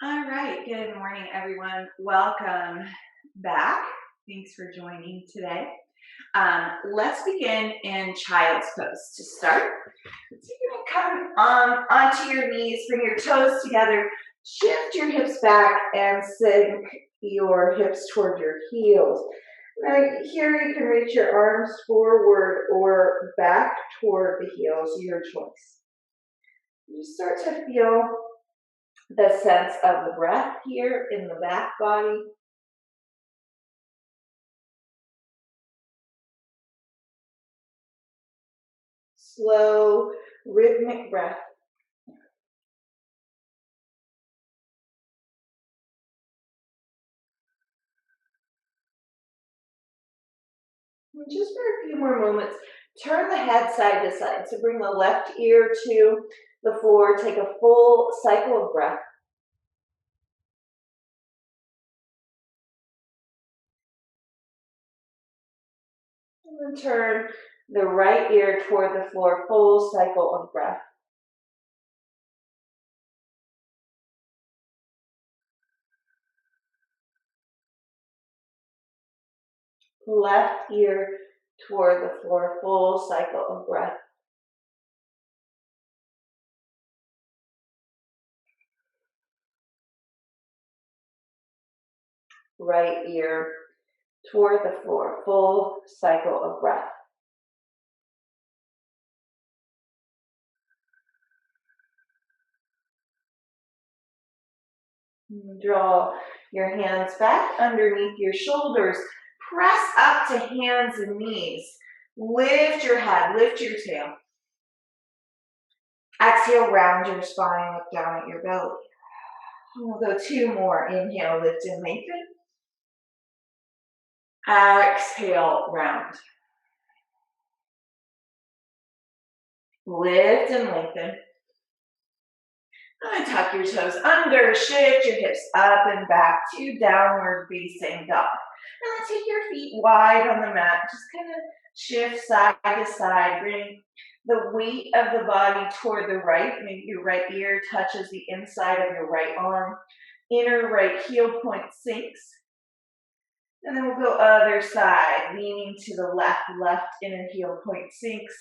All right, good morning, everyone. Welcome back. Thanks for joining today. Let's begin in child's pose to start. So you're going to come onto your knees, bring your toes together, shift your hips back, and sink your hips toward your heels. Now, here you can reach your arms forward or back toward the heels, your choice. You start to feel the sense of the breath here in the back body. Slow, rhythmic breath. And just for a few more moments, turn the head side to side. So bring the left ear to the floor. Take a full cycle of breath. And then turn the right ear toward the floor. Full cycle of breath. Left ear toward the floor. Full cycle of breath. Right ear toward the floor. Full cycle of breath. Draw your hands back underneath your shoulders. Press up to hands and knees. Lift your head, lift your tail. Exhale, round your spine, look down at your belly. We'll go two more. Inhale, lift and lengthen. Exhale, round. Lift and lengthen. And tuck your toes under, shift your hips up and back to downward facing dog. Now take your feet wide on the mat. Just kind of shift side to side. Bring the weight of the body toward the right. Maybe your right ear touches the inside of your right arm. Inner right heel point sinks. And then we'll go other side, leaning to the left. Left inner heel point sinks.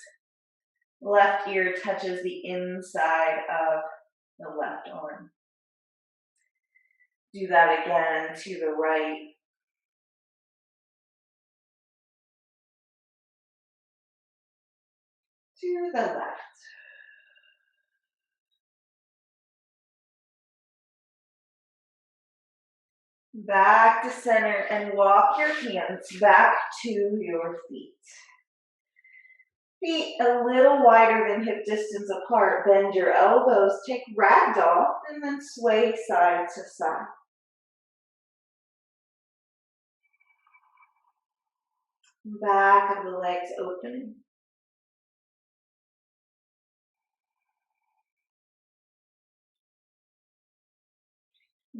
Left ear touches the inside of the left arm. Do that again to the right. To the left. Back to center and walk your hands back to your feet. Feet a little wider than hip distance apart. Bend your elbows. Take ragdoll and then sway side to side. Back of the legs opening.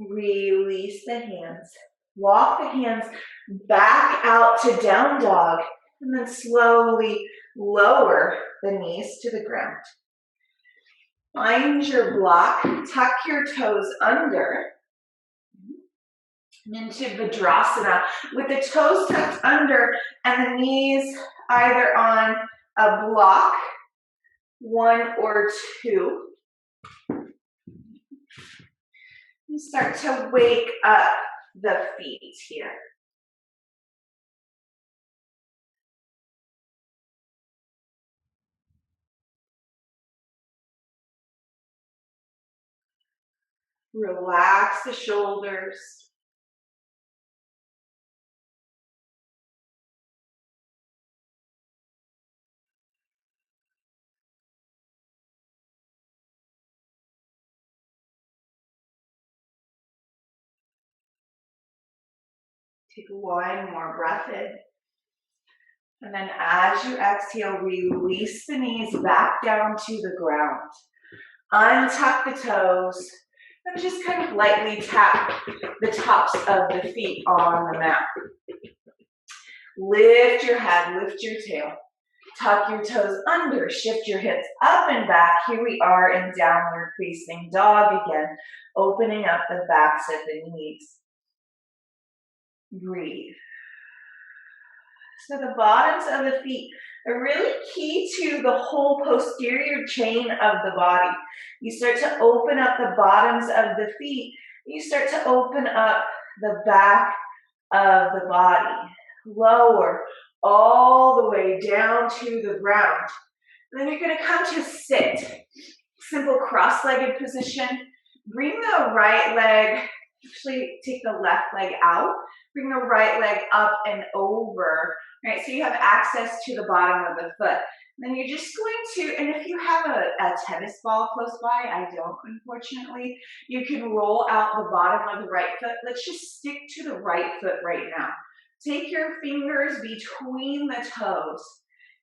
Release the hands. Walk the hands back out to down dog and then slowly lower the knees to the ground. Find your block, tuck your toes under into Vajrasana with the toes tucked under and the knees either on a block, one or two. You start to wake up the feet here. Relax the shoulders. Take one more breath in. And then as you exhale, release the knees back down to the ground. Untuck the toes. And just kind of lightly tap the tops of the feet on the mat. Lift your head, lift your tail. Tuck your toes under, shift your hips up and back. Here we are in downward facing dog again, opening up the backs of the knees. Breathe. So the bottoms of the feet are really key to the whole posterior chain of the body. You start to open up the bottoms of the feet, you start to open up the back of the body. Lower all the way down to the ground. And then you're going to come to sit. Simple cross-legged position. Bring the right leg, actually take the left leg out. Bring the right leg up and over. Right, so you have access to the bottom of the foot. Then you're just going to, and if you have a tennis ball close by, I don't unfortunately, you can roll out the bottom of the right foot. Let's just stick to the right foot right now. Take your fingers between the toes.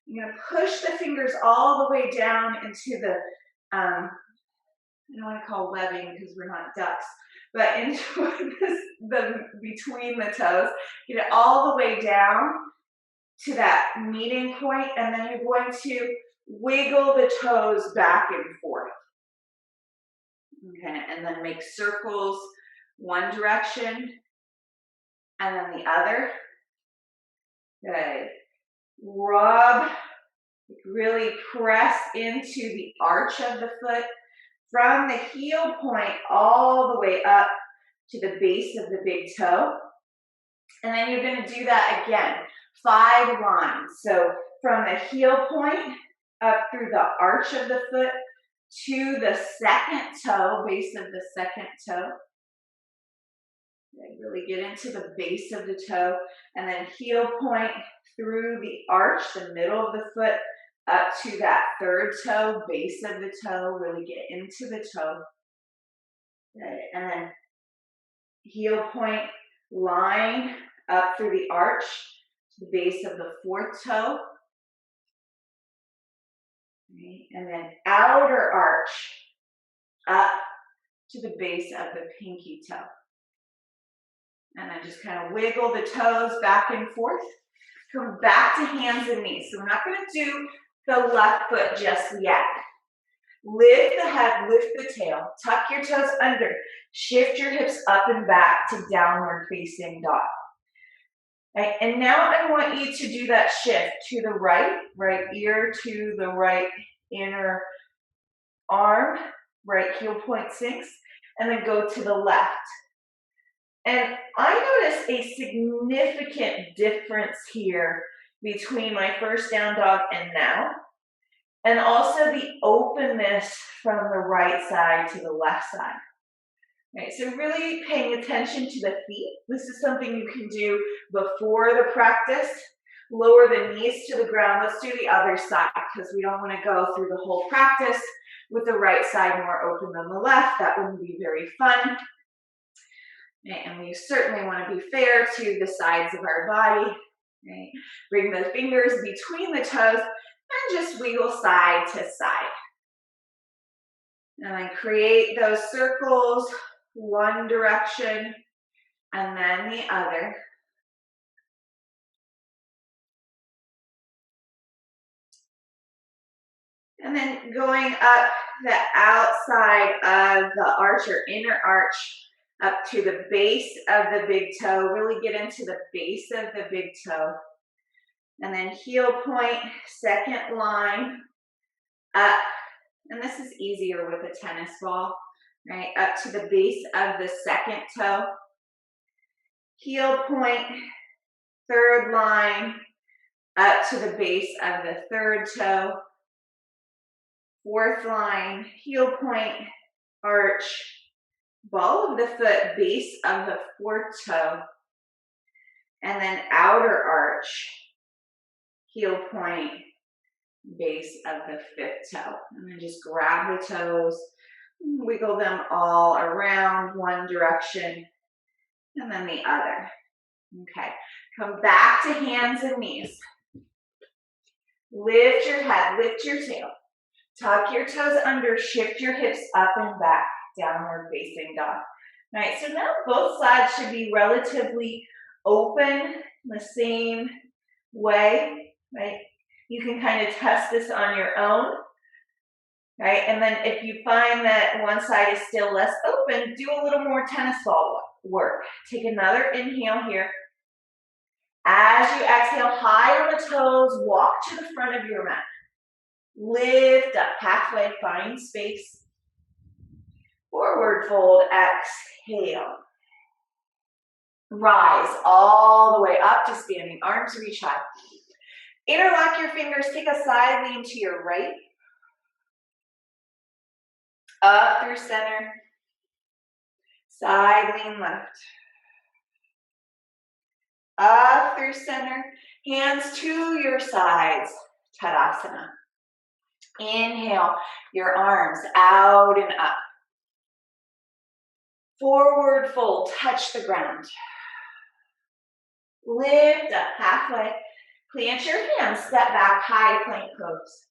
You're going to push the fingers all the way down into the, I don't want to call webbing because we're not ducks, but into between the toes. Get it all the way down to that meeting point, and then you're going to wiggle the toes back and forth. Okay, and then make circles one direction and then the other. Good. Rub, really press into the arch of the foot from the heel point all the way up to the base of the big toe. And then you're going to do that again, 5 lines. So from the heel point up through the arch of the foot to the second toe, base of the second toe. Really get into the base of the toe, and then heel point through the arch, the middle of the foot, up to that third toe, base of the toe, really get into the toe. Okay. And then heel point, line up through the arch to the base of the fourth toe. Okay. And then outer arch up to the base of the pinky toe. And then just kind of wiggle the toes back and forth. Come back to hands and knees. So we're not going to do the left foot just yet. Lift the head, lift the tail. Tuck your toes under. Shift your hips up and back to downward facing dog. Right, and now I want you to do that shift to the right ear to the right inner arm, right heel point sinks, and then go to the left. And I notice a significant difference here between my first down dog and now, and also the openness from the right side to the left side. Right, so really paying attention to the feet. This is something you can do before the practice. Lower the knees to the ground. Let's do the other side because we don't want to go through the whole practice with the right side more open than the left. That wouldn't be very fun. And we certainly want to be fair to the sides of our body. Right? Bring the fingers between the toes and just wiggle side to side. And then create those circles, one direction and then the other. And then going up the outside of the arch or inner arch up to the base of the big toe. Really get into the base of the big toe. And then heel point, second line, up. And this is easier with a tennis ball, right? Up to the base of the second toe. Heel point, third line, up to the base of the third toe. Fourth line, heel point, arch, ball of the foot, base of the fourth toe, and then outer arch, heel point, base of the fifth toe. And then just grab the toes, wiggle them all around one direction, and then the other. Okay, come back to hands and knees. Lift your head, lift your tail. Tuck your toes under, shift your hips up and back, downward facing dog. All right, so now both sides should be relatively open the same way, right? You can kind of test this on your own, right? And then if you find that one side is still less open, do a little more tennis ball work. Take another inhale here. As you exhale, high on the toes, walk to the front of your mat. Lift up halfway, find space. Forward fold, exhale. Rise all the way up to standing, arms reach high. Interlock your fingers, take a side lean to your right. Up through center. Side lean left. Up through center. Hands to your sides. Tadasana. Inhale your arms out and up. Forward fold, touch the ground. Lift up halfway. Plant your hands, step back, high plank pose.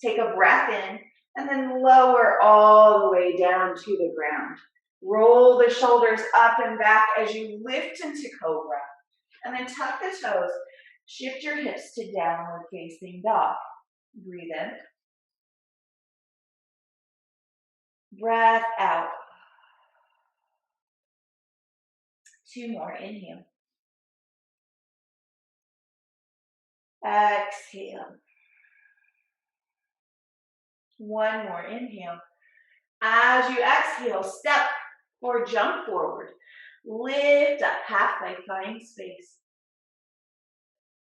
Take a breath in and then lower all the way down to the ground. Roll the shoulders up and back as you lift into cobra. And then tuck the toes. Shift your hips to downward facing dog. Breathe in. Breath out. 2 more, inhale. Exhale. 1 more, inhale. As you exhale, step or jump forward. Lift up halfway, find space.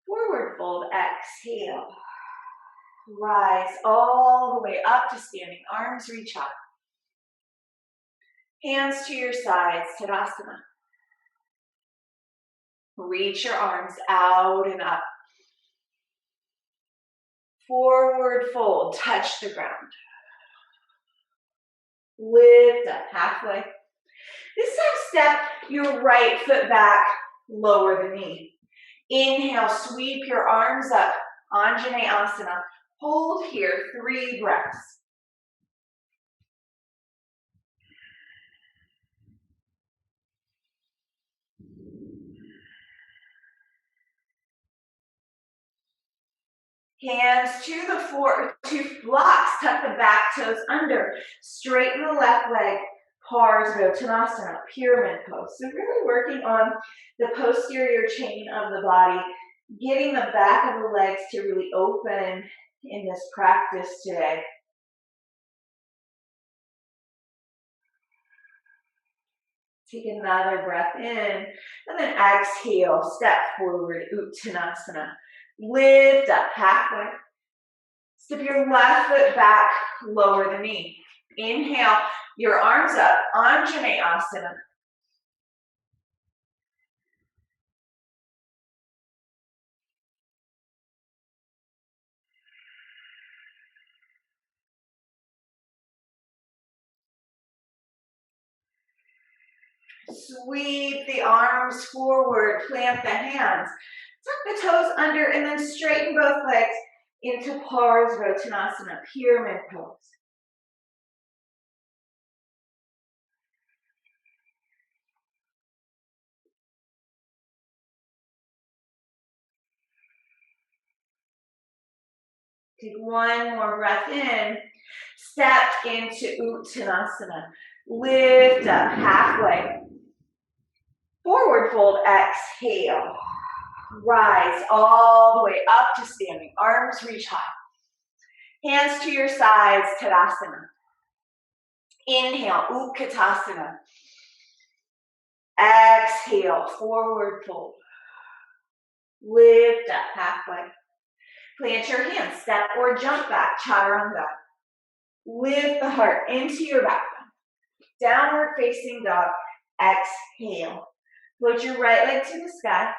Forward fold, exhale. Rise all the way up to standing, arms reach up. Hands to your sides, Tadasana. Reach your arms out and up. Forward fold, touch the ground. Lift up halfway. This time step your right foot back, lower the knee. Inhale, sweep your arms up, Anjaneyasana. Hold here, 3 breaths. Hands to the floor, 2 blocks, tuck the back toes under, straighten the left leg, Parsvottanasana, pyramid pose. So really working on the posterior chain of the body, getting the back of the legs to really open in this practice today. Take another breath in, and then exhale, step forward, Uttanasana. Lift up halfway. Step your left foot back, lower the knee. Inhale, your arms up, Anjaneyasana. Sweep the arms forward, plant the hands. Tuck the toes under and then straighten both legs into Parsvottanasana, pyramid pose. Take 1 more breath in. Step into Uttanasana. Lift up halfway. Forward fold, exhale. Rise all the way up to standing. Arms reach high. Hands to your sides, Tadasana. Inhale, Utkatasana. Exhale, forward fold. Lift up halfway. Plant your hands, step or jump back, Chaturanga. Lift the heart into your back bend. Downward facing dog, exhale. Put your right leg to the sky.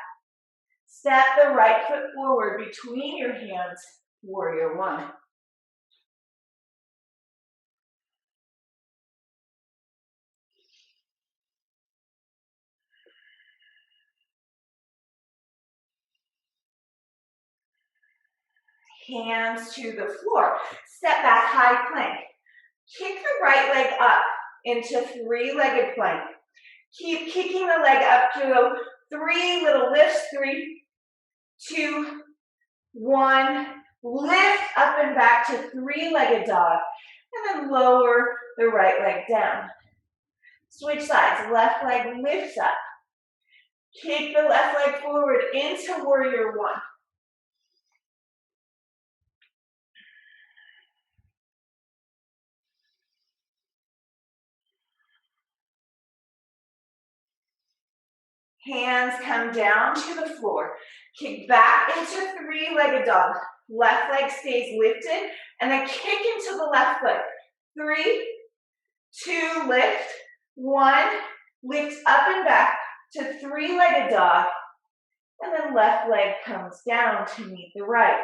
Step the right foot forward between your hands, warrior 1. Hands to the floor. Step back, high plank. Kick the right leg up into 3-legged plank. Keep kicking the leg up to 3 little lifts. 3, 2, 1. Lift up and back to three-legged dog, and then lower the right leg down. Switch sides, left leg lifts up. Kick the left leg forward into warrior one. Hands come down to the floor. Kick back into three-legged dog. Left leg stays lifted, and then kick into the left foot. 3, 2, lift. 1, lift up and back to three-legged dog, and then left leg comes down to meet the right.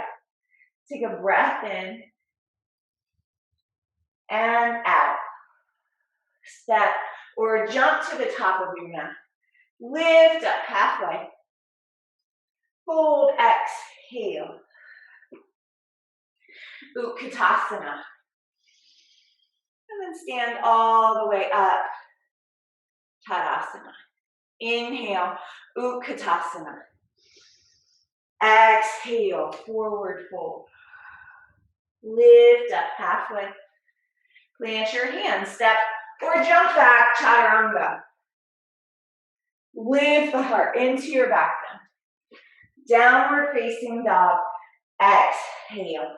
Take a breath in and out. Step or jump to the top of your mat. Lift up halfway. Fold, exhale. Utkatasana. And then stand all the way up. Tadasana. Inhale, Utkatasana. Exhale, forward fold. Lift up halfway. Plant your hands, step or jump back, chaturanga. Lift the heart into your back bend. Downward facing dog, exhale.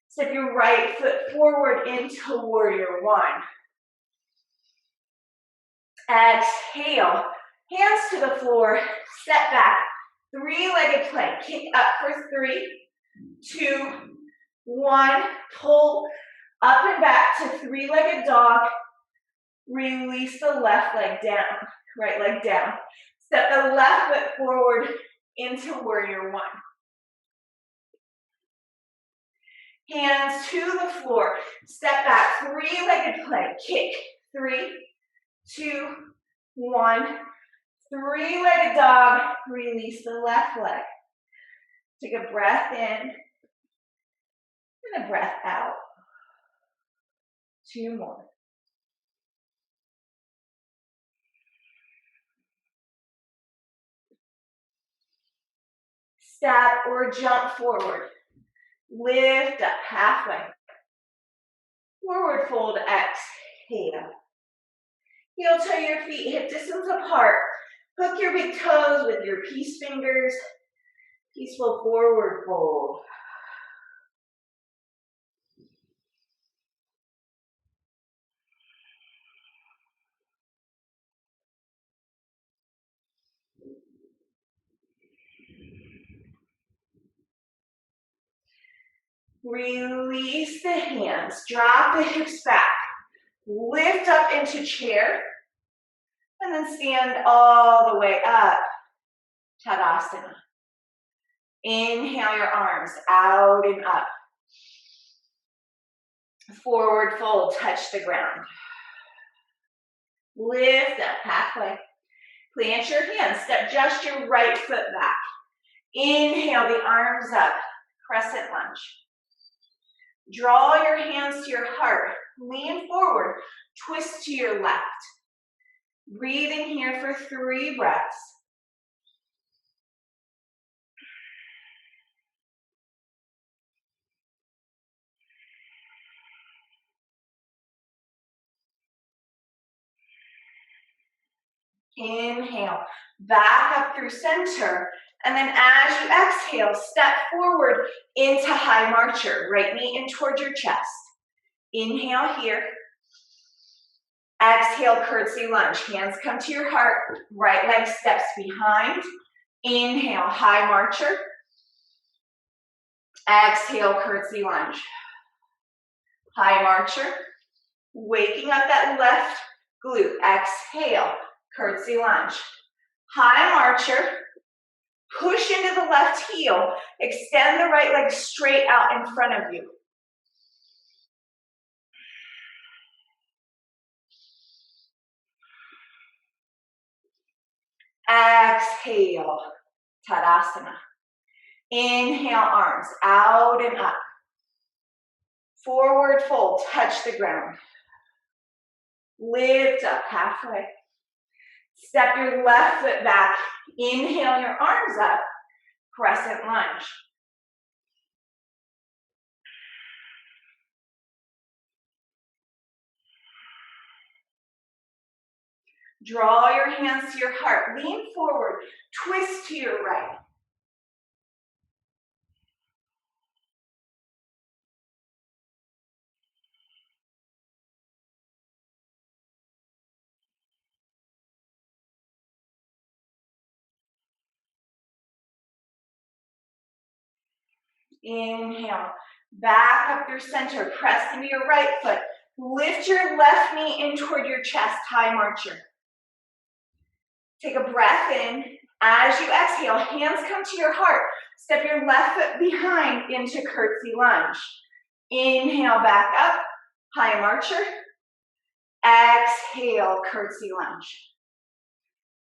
Step your right foot forward into warrior one. Exhale, hands to the floor, step back, three-legged plank. Kick up for 3, 2, 1. Pull up and back to three-legged dog. Release the left leg down, right leg down. Step the left foot forward into warrior one. Hands to the floor. Step back, three-legged plank. Kick. 3, 2, 1. Three-legged dog. Release the left leg. Take a breath in and a breath out. 2 more. Step or jump forward. Lift up halfway. Forward fold, exhale. Heel toe your feet hip distance apart. Hook your big toes with your peace fingers. Peaceful forward fold. Release the hands, drop the hips back, lift up into chair, and then stand all the way up, Tadasana. Inhale your arms out and up. Forward fold, touch the ground. Lift up halfway. Plant your hands, step just your right foot back. Inhale the arms up, crescent lunge. Draw your hands to your heart, lean forward, twist to your left. Breathing here for 3 breaths. Inhale, back up through center, and then as you exhale, step forward into high marcher, right knee in towards your chest. Inhale here. Exhale, curtsy lunge. Hands come to your heart, right leg steps behind. Inhale, high marcher. Exhale, curtsy lunge. High marcher. Waking up that left glute. Exhale, curtsy lunge. High marcher. Push into the left heel. Extend the right leg straight out in front of you. Exhale, Tadasana. Inhale, arms out and up. Forward fold, touch the ground. Lift up halfway. Step your left foot back. Inhale your arms up. Crescent lunge. Draw your hands to your heart. Lean forward. Twist to your right. Inhale. Back up through center. Press into your right foot. Lift your left knee in toward your chest. High marcher. Take a breath in. As you exhale, hands come to your heart. Step your left foot behind into curtsy lunge. Inhale, back up. High marcher. Exhale, curtsy lunge.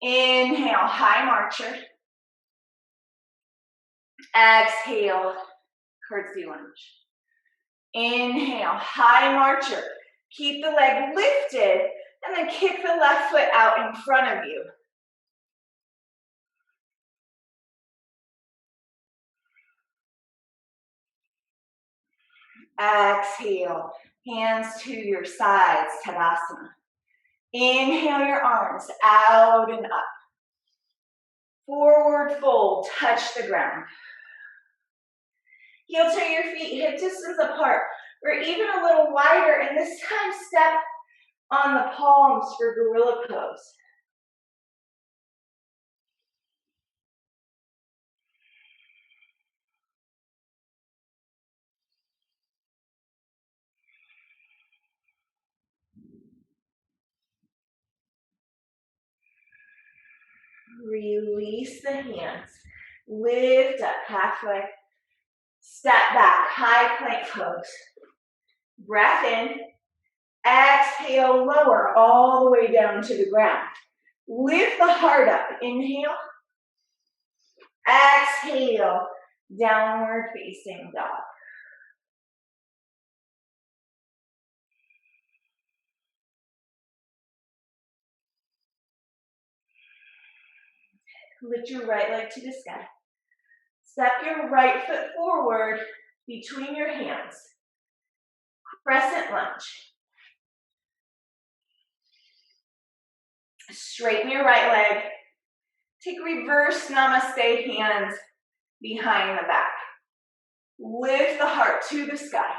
Inhale, high marcher. Exhale, curtsy lunge. Inhale, high marcher. Keep the leg lifted and then kick the left foot out in front of you. Exhale, hands to your sides, Tadasana. Inhale your arms out and up. Forward fold, touch the ground. Heel to your feet, hip distance apart, or even a little wider, and this time step on the palms for gorilla pose. Release the hands. Lift up halfway. Step back, high plank pose. Breath in. Exhale, lower all the way down to the ground. Lift the heart up. Inhale. Exhale, downward facing dog. Lift your right leg to the sky. Step your right foot forward between your hands. Crescent lunge. Straighten your right leg. Take reverse namaste hands behind the back. Lift the heart to the sky.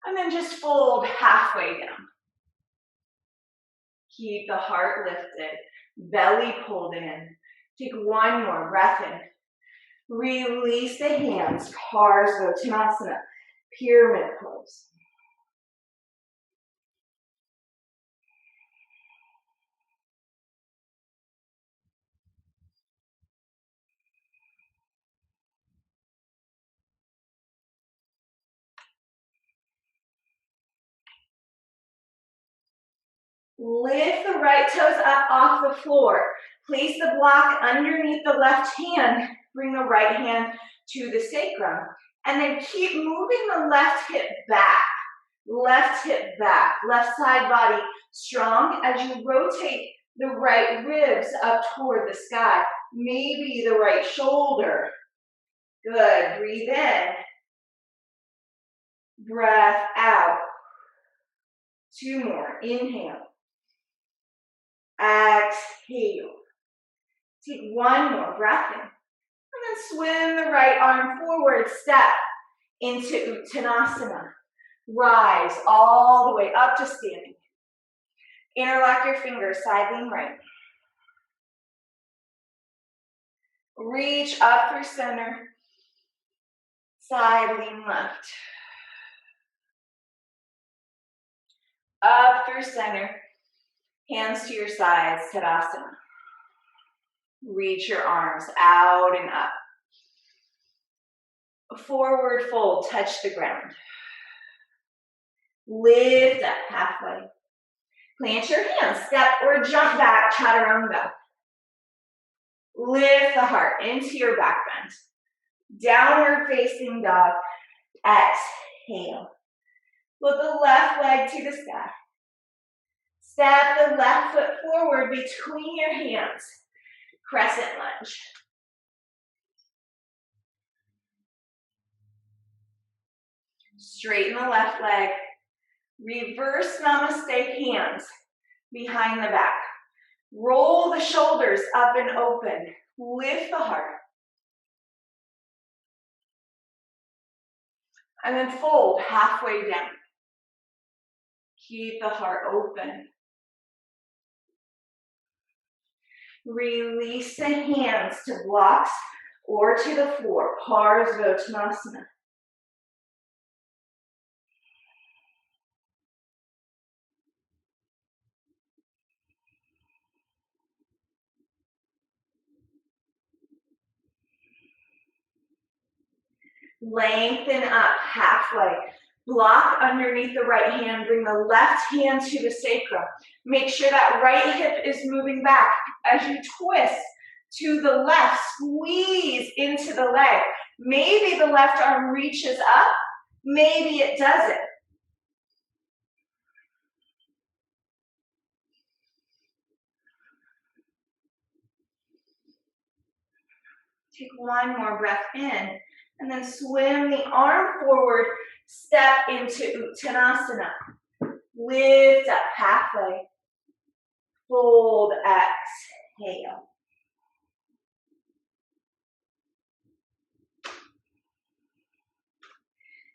And then just fold halfway down. Keep the heart lifted. Belly pulled in. Take one more breath in. Release the hands. Parsvottanasana. Pyramid pose. Lift the right toes up off the floor. Place the block underneath the left hand. Bring the right hand to the sacrum. And then keep moving the left hip back. Left hip back. Left side body strong as you rotate the right ribs up toward the sky. Maybe the right shoulder. Good. Breathe in. Breath out. Two more. Inhale. Exhale. Take one more breath in. And then swim the right arm forward. Step into Uttanasana. Rise all the way up to standing. Interlock your fingers, side lean right. Reach up through center. Side lean left. Up through center. Hands to your sides, Tadasana. Reach your arms out and up. Forward fold, touch the ground. Lift up halfway. Plant your hands, step or jump back, chaturanga. Lift the heart into your back bend. Downward facing dog. Exhale. Put the left leg to the sky. Step the left foot forward between your hands. Crescent lunge. Straighten the left leg. Reverse namaste hands behind the back. Roll the shoulders up and open. Lift the heart. And then fold halfway down. Keep the heart open. Release the hands to blocks or to the floor. Parsvottanasana. Lengthen up halfway. Block underneath the right hand. Bring the left hand to the sacrum. Make sure that right hip is moving back. As you twist to the left, squeeze into the leg. Maybe the left arm reaches up. Maybe it doesn't. Take one more breath in. And then swim the arm forward, step into Uttanasana. Lift up halfway. Fold, exhale.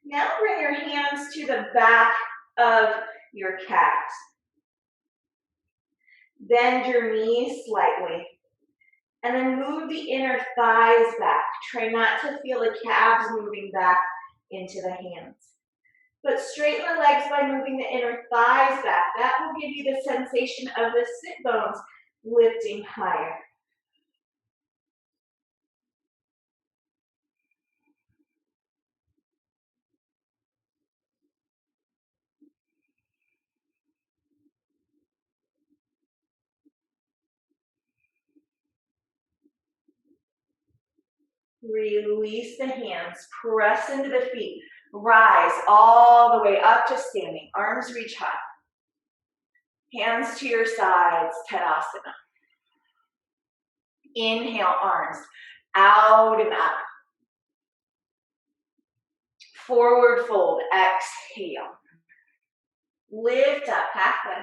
Now bring your hands to the back of your cat. Bend your knees slightly. And then move the inner thighs back. Try not to feel the calves moving back into the hands. But straighten the legs by moving the inner thighs back. That will give you the sensation of the sit bones lifting higher. Release the hands, press into the feet, rise all the way up to standing, arms reach high. Hands to your sides, Tadasana. Inhale, arms out and up. Forward fold, exhale. Lift up, halfway.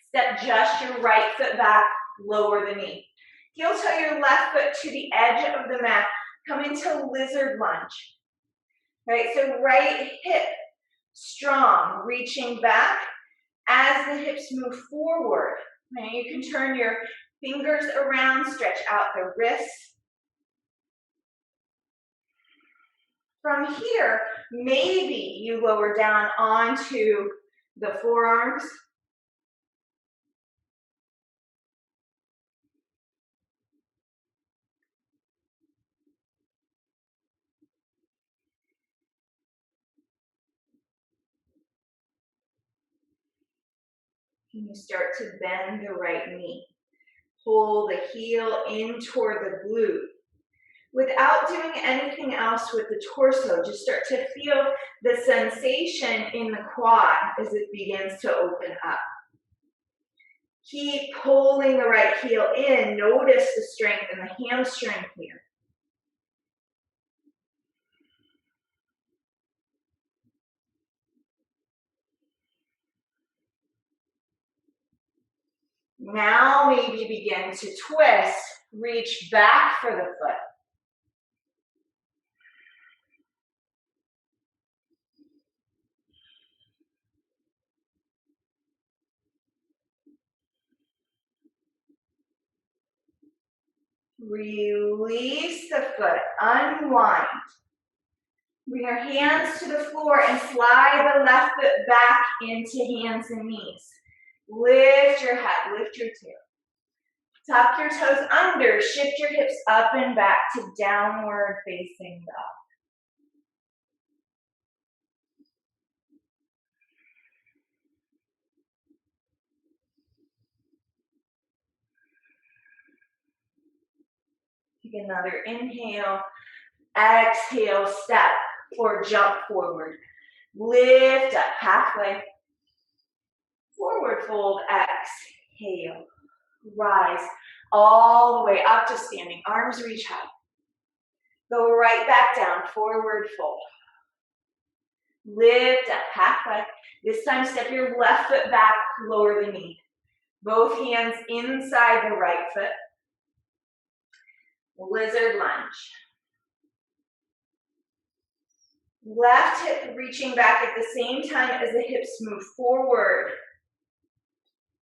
Step just your right foot back, lower the knee. Heel toe your left foot to the edge of the mat. Come into lizard lunge. Right, so right hip strong, reaching back as the hips move forward. Now you can turn your fingers around, stretch out the wrists. From here, maybe you lower down onto the forearms. And you start to bend the right knee. Pull the heel in toward the glute. Without doing anything else with the torso, just start to feel the sensation in the quad as it begins to open up. Keep pulling the right heel in. Notice the strength in the hamstring here. Now maybe begin to twist, reach back for the foot. Release the foot, unwind. Bring your hands to the floor and slide the left foot back into hands and knees. Lift your head, lift your tail. Tuck your toes under, shift your hips up and back to downward facing dog. Take another inhale, exhale, step or jump forward. Lift up halfway. Forward fold, exhale. Rise all the way up to standing, arms reach high. Go right back down, forward fold. Lift up halfway. This time step your left foot back, lower the knee. Both hands inside the right foot. Lizard lunge. Left hip reaching back at the same time as the hips move forward.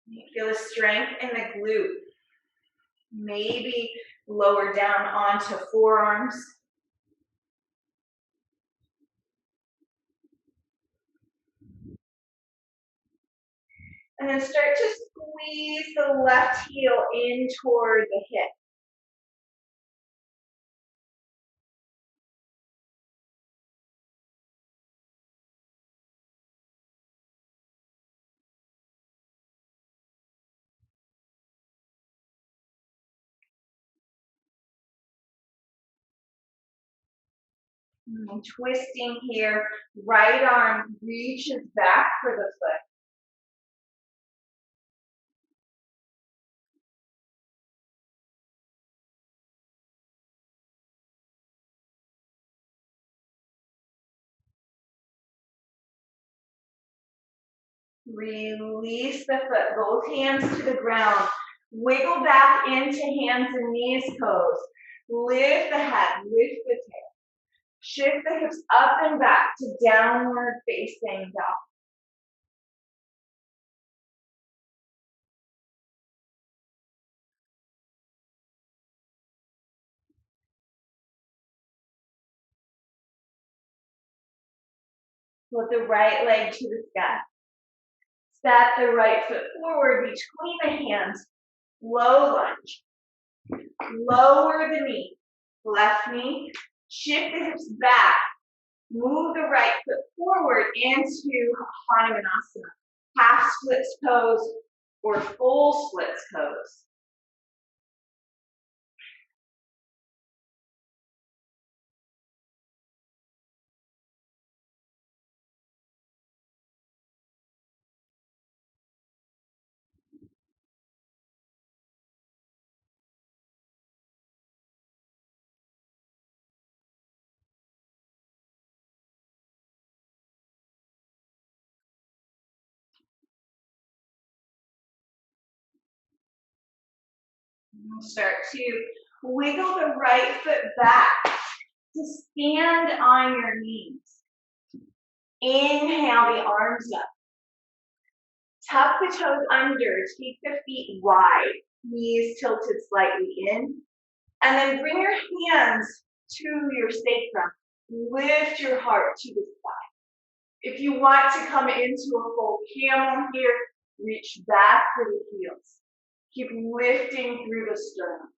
You feel the strength in the glute. Maybe lower down onto forearms. And then start to squeeze the left heel in toward the hip. And twisting here, right arm reaches back for the foot. Release the foot, both hands to the ground. Wiggle back into hands and knees pose. Lift the head, lift the tail. Shift the hips up and back to downward facing dog. Put the right leg to the sky. Step the right foot forward between the hands. Low lunge. Lower the knee. Left knee. Shift the hips back. Move the right foot forward into Hanumanasana. Half splits pose or full splits pose. Start to wiggle the right foot back to stand on your knees. Inhale the arms up. Tuck the toes under, take the feet wide, knees tilted slightly in. And then bring your hands to your sacrum. Lift your heart to the sky. If you want to come into a full camel here, reach back for the heels. Keep lifting through the sternum.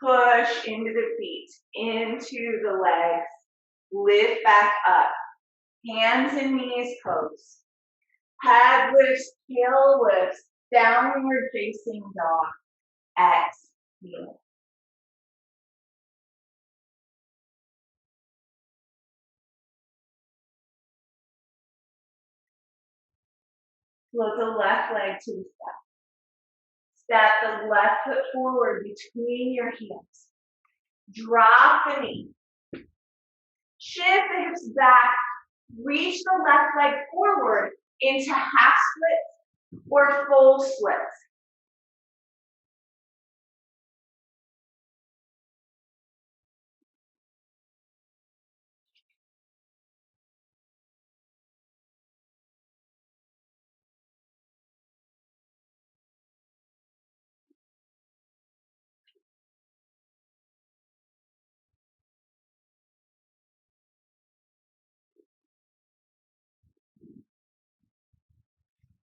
Push into the feet, into the legs. Lift back up. Hands and knees pose. Head lifts, tail lifts, downward facing dog. Exhale. Float the left leg to the sky. Step the left foot forward between your heels. Drop the knee. Shift the hips back. Reach the left leg forward into half splits or full splits.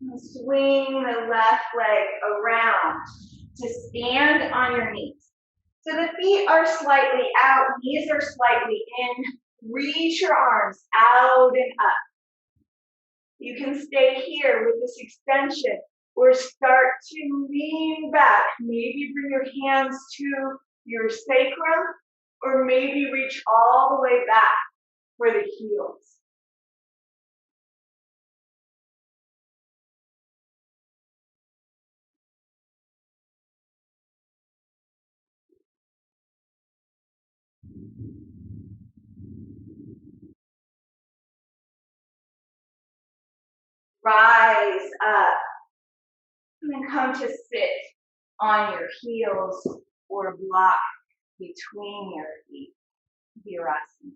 And swing the left leg around to stand on your knees. So the feet are slightly out, knees are slightly in. Reach your arms out and up. You can stay here with this extension or start to lean back. Maybe bring your hands to your sacrum or maybe reach all the way back for the heels. Rise up and then come to sit on your heels or block between your feet. Virasana.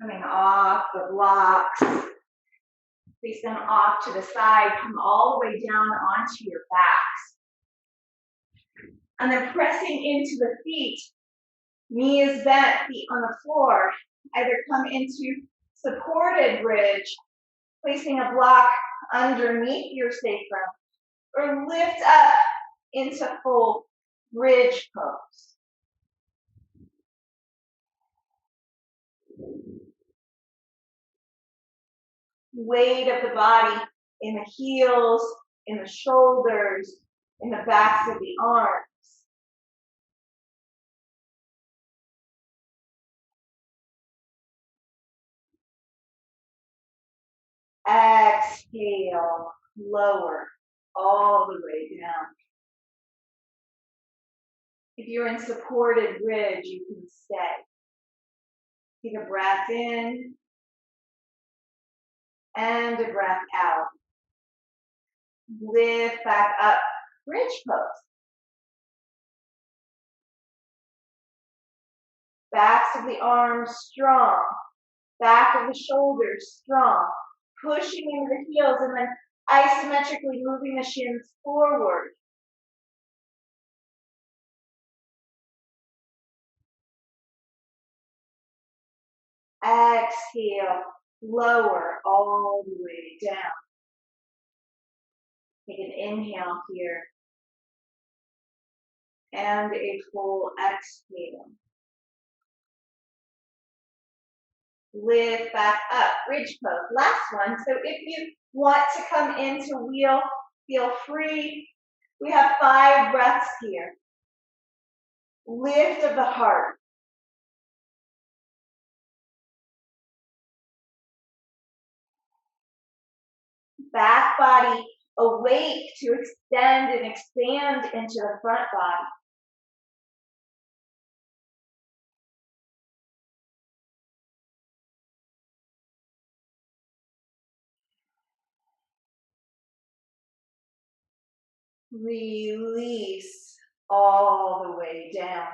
Coming off the blocks, place them off to the side, come all the way down onto your backs. And then pressing into the feet, knees bent, feet on the floor. Either come into supported bridge, placing a block underneath your sacrum, or lift up into full bridge pose. Weight of the body in the heels, in the shoulders, in the backs of the arms. Exhale, lower all the way down. If you're in supported bridge, you can stay. Take a breath in and a breath out. Lift back up, bridge pose. Backs of the arms strong, back of the shoulders strong. Pushing into the heels and then isometrically moving the shins forward. Exhale, lower all the way down. Take an inhale here and a full exhale. Lift back up, bridge pose. Last one. So if you want to come into wheel, feel free. We have 5 breaths here. Lift of the heart. Back body awake to extend and expand into the front body. Release all the way down.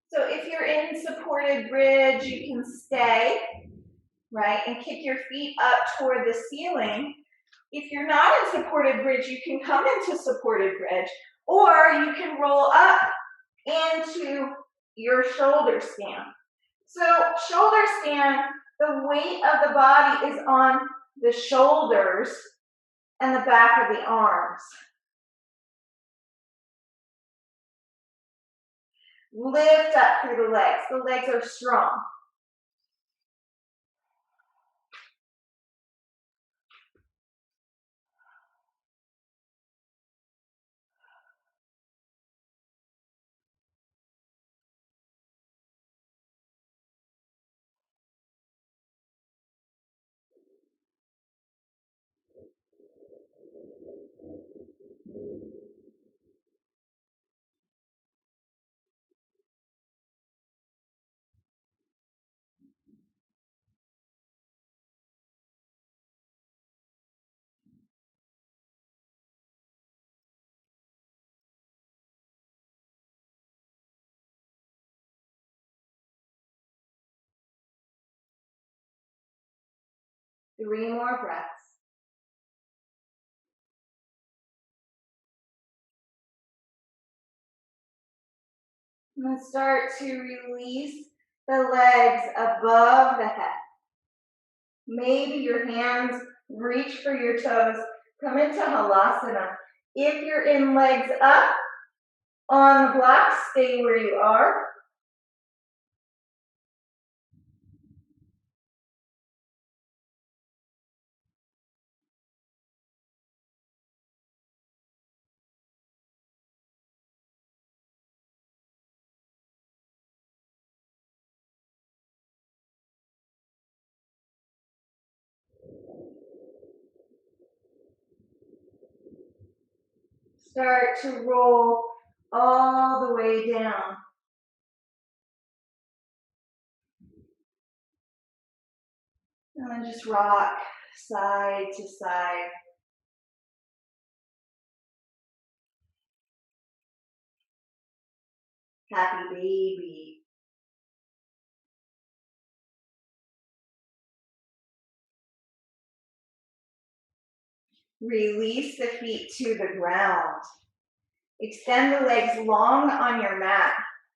So if you're in supported bridge, you can stay, right, and kick your feet up toward the ceiling. If you're not in supported bridge, you can come into supported bridge, or you can roll up into your shoulder stand. So shoulder stand, the weight of the body is on the shoulders and the back of the arms. Lift up through the legs. The legs are strong. Three more breaths. And then start to release the legs above the head. Maybe your hands reach for your toes. Come into Halasana. If you're in legs up, On the block, stay where you are. Start to roll all the way down. And then just rock side to side. Happy baby. Release the feet to the ground. Extend the legs long on your mat.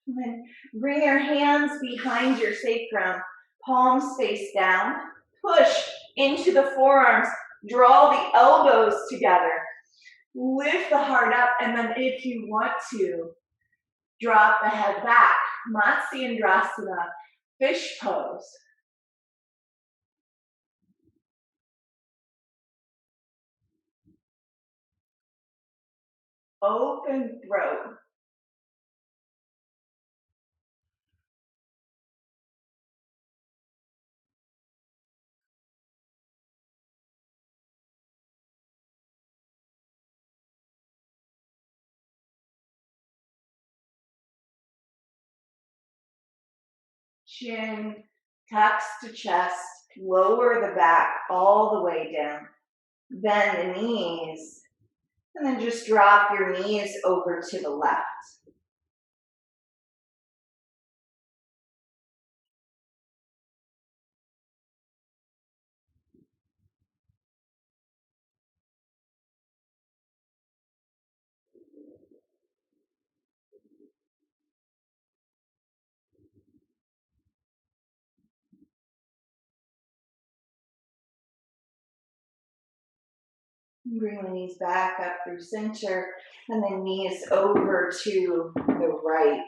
And then bring your hands behind your sacrum. Palms face down. Push into the forearms. Draw the elbows together. Lift the heart up, and then if you want to, drop the head back. Matsyendrasana, fish pose. Open throat. Chin tucks to chest. Lower the back all the way down. Bend the knees. And then just drop your knees over to the left. Bring the knees back up through center, and then knees over to the right.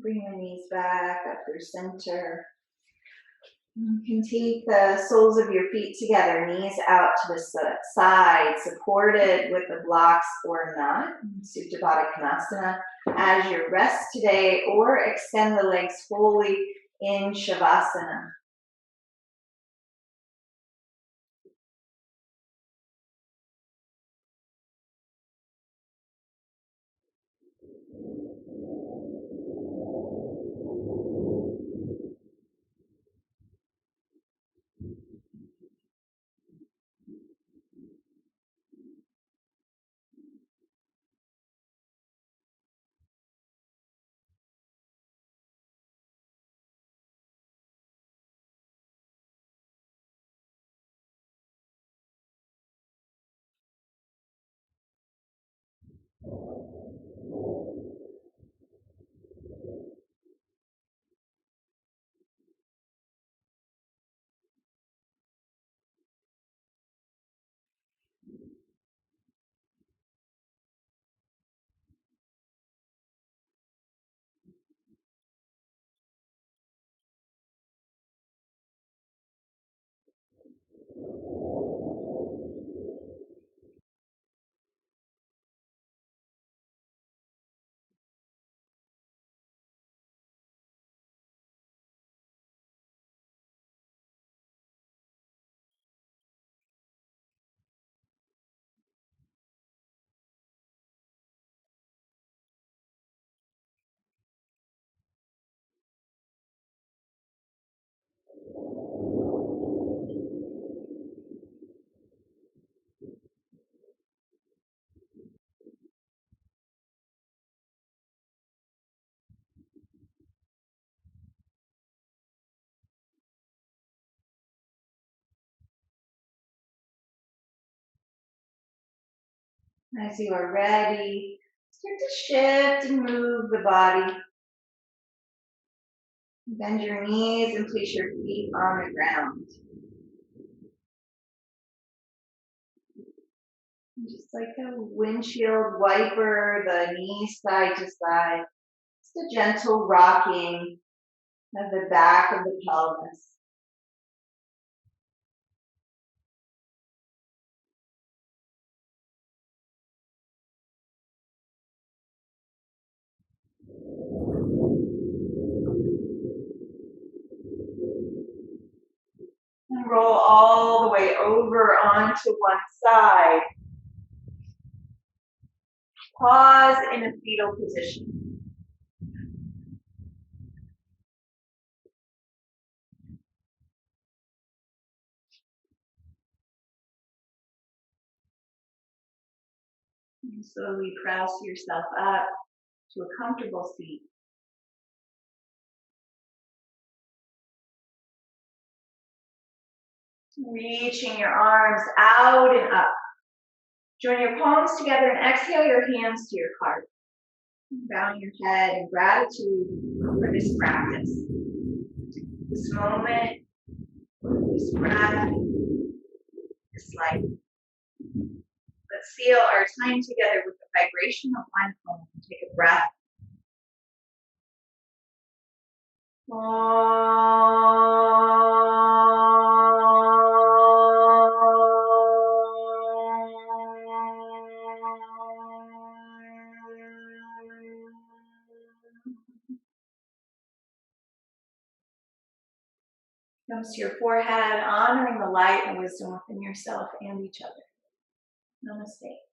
Bring the knees back up through center. You can take the soles of your feet together, knees out to the side, supported with the blocks or not. Supta Baddha Konasana as your rest today, or extend the legs fully in Shavasana. As you are ready, start to shift and move the body. Bend your knees and place your feet on the ground. Just like a windshield wiper, the knees side to side. Just a gentle rocking of the back of the pelvis. And roll all the way over onto one side. Pause in a fetal position. And slowly press yourself up to a comfortable seat. Reaching your arms out and up. Join your palms together and exhale your hands to your heart. Bowing your head in gratitude for this practice. This moment, this breath, this life. Let's seal our time together with the vibration of one home. Take a breath. Comes to your forehead, honoring the light and wisdom within yourself and each other. Namaste.